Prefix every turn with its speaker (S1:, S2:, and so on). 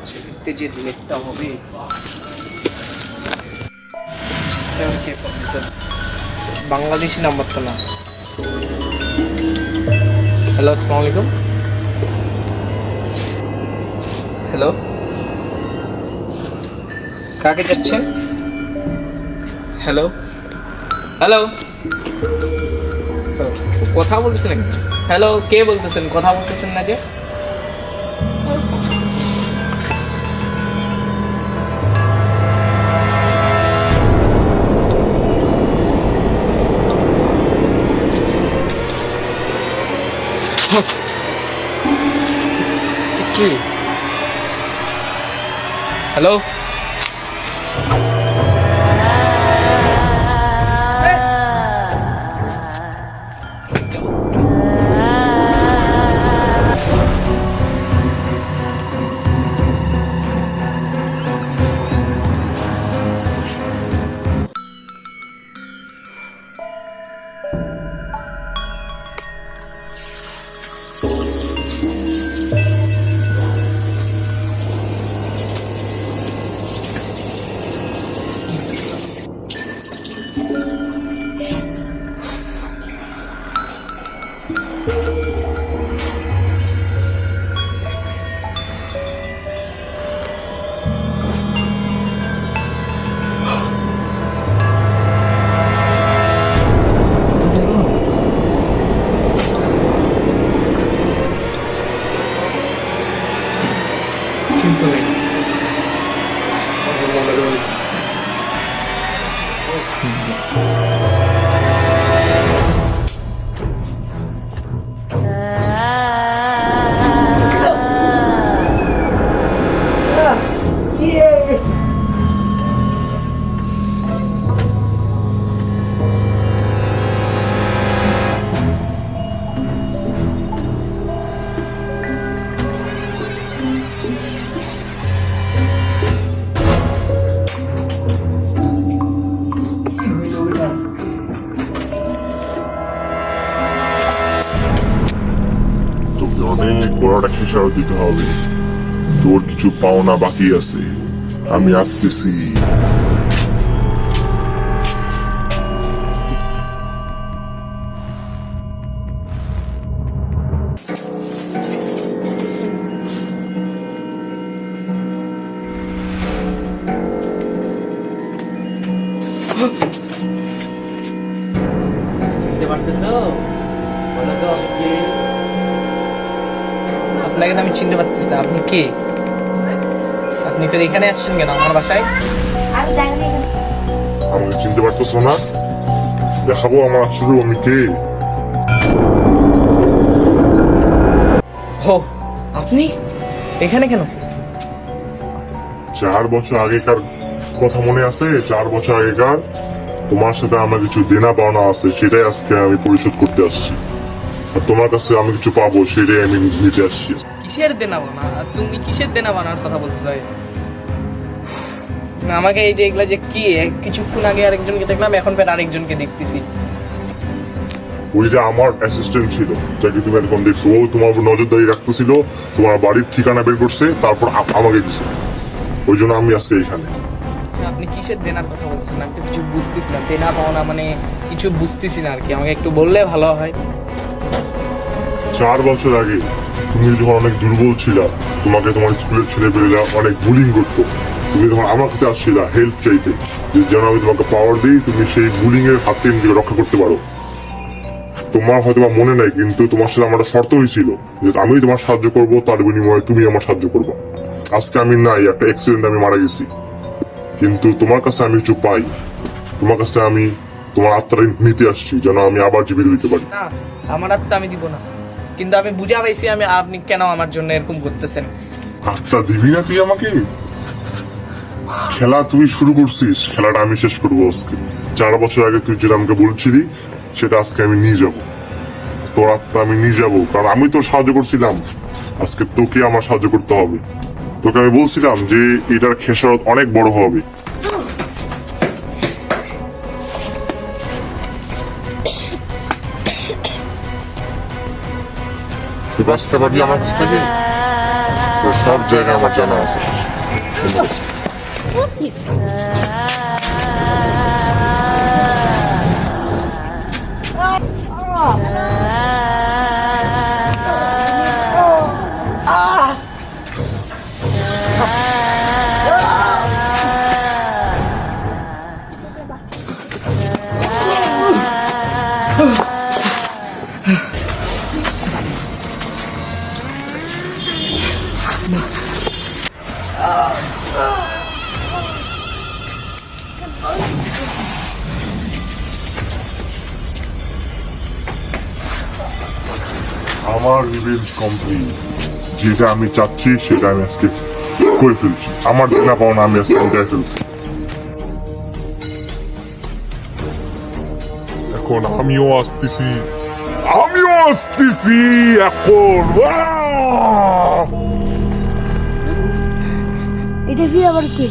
S1: ছেলেতে যে লেটটা হবে বাংলাদেশি নাম্বার তো না। হ্যালো, আসসালামু আলাইকুম। হ্যালো, কাকে যাচ্ছেন? হ্যালো হ্যালো, কথা বলতেছেন? হ্যালো, কে বলতেছেন? কথা বলতেছেন না যে? কি? হ্যালো, কিন্তু
S2: তোকে অনেক বড় একটা খেসারত দিতে হবে। তোর কিছু পাওনা বাকি আছে, আমি আসতেছি।
S1: চিনতে পারতেছো? বলো তো আমি কে? আপনাকে তো আমি চিনতে পারতেছি না। আপনি কে? আপনি ফের এখানে আসছেন কেন আমার বাসায়?
S2: আমাকে চিনতে পারতেছো না? দেখাবো আমার আসলে আমি কে।
S1: ও, আপনি এখানে কেন?
S2: 4 বছর আগেকার কথা মনে আছে? 4 বছর আগেকার তোমার সাথে আমার কিছু দেনা পাওনা আছে, সেটাই আজকে আমি পরিশোধ করতে আসছি। আর তোমার কাছে আমি কিছু পাবো, সেটাই আমি নিতে আসছি।
S1: কিসের দেনা বানা? তুমি কিসের দেনা বানার কথা বলতে চাই? আমাকে এই যে এগুলা যে কি, কিছুক্ষণ আগে আরেকজনকে দেখলাম, এখন ফের আরেকজনকে দেখতেছি।
S2: ওইটা আমার অ্যাসিস্ট্যান্ট ছিল, যাকে তুমি এরকম দেখছো। ও তোমার উপর নজরদারি রাখতেছিল, তোমার বাড়ির ঠিকানা বের করছে, তারপর আমাকে দিছে। ওই জন্য আমি আজকে এখানে।
S1: আপনি কিসের দেনার কথা বলতেছেন? আমি তো কিছু বুঝতেছি না। দেনা পাওনা মানে কিছু বুঝতেছি না আর কি। আমাকে একটু বললে ভালো হয়।
S2: 4 বছর আগে তুমি যখন অনেক দুর্বল ছিল, তোমাকে তোমার স্কুলের ছেলেপেলেরা অনেক বুলিং করতো, তুমি তখন আমার কাছে আসছিলা হেল্প চাইতে, যে যেন আমি তোমাকে পাওয়ার দিই, তুমি সেই বুলিং এর হাত থেকে নিজেকে রক্ষা করতে পারো। তোমার হয়তো বা মনে নাই, কিন্তু তোমার সাথে আমার একটা শর্ত হয়েছিল যে আমি তোমার সাহায্য করব, তার বিনিময়ে তুমি আমার সাহায্য করবো। আজকে আমি নাই, একটা অ্যাক্সিডেন্ট আমি মারা গেছি, কিন্তু তোমার কাছে আমি কিছু পাই। তোমার কাছে আমি তোমার আত্মাটা নিতে আসছি, যেন আমি আবার জীবিত দিতে পারি।
S1: না, আমার আত্মা আমি দিব না। কিন্তু আমি বুঝা পাইছি আপনি কেন আমার জন্য এরকম করতেছেন।
S2: আত্মা দিবি না তুই আমাকে? খেলা তুই শুরু করছিস, খেলাটা আমি শেষ করবো আজকে। 4 বছর আগে তুই যেটা আমাকে বলছিলি, সেটা আজকে আমি নিয়ে যাব। তোর আত্মা আমি নিয়ে যাব, কারণ আমি তোর সাহায্য করছিলাম। আজকে তোকে আমার সাহায্য করতে হবে। তোকে আমি বলছিলাম যে এটার খেসারত অনেক বড় হবে। তুই বাঁচতে পারবি আমার কাছ থেকে? তো সব জায়গায় আমার জানা আছে।
S3: খুব ঠিক।
S2: আমার রিভেঞ্জ কমপ্লিট। যেটা আমি চাচ্ছি সেটা আমি আজকে করে ফেলছি। আমার দেনা পাওনা আমি আজকে মিটাই ফেলছি। এখন আমিও আসতেছি এখন।
S3: এটা ফির আবার কে?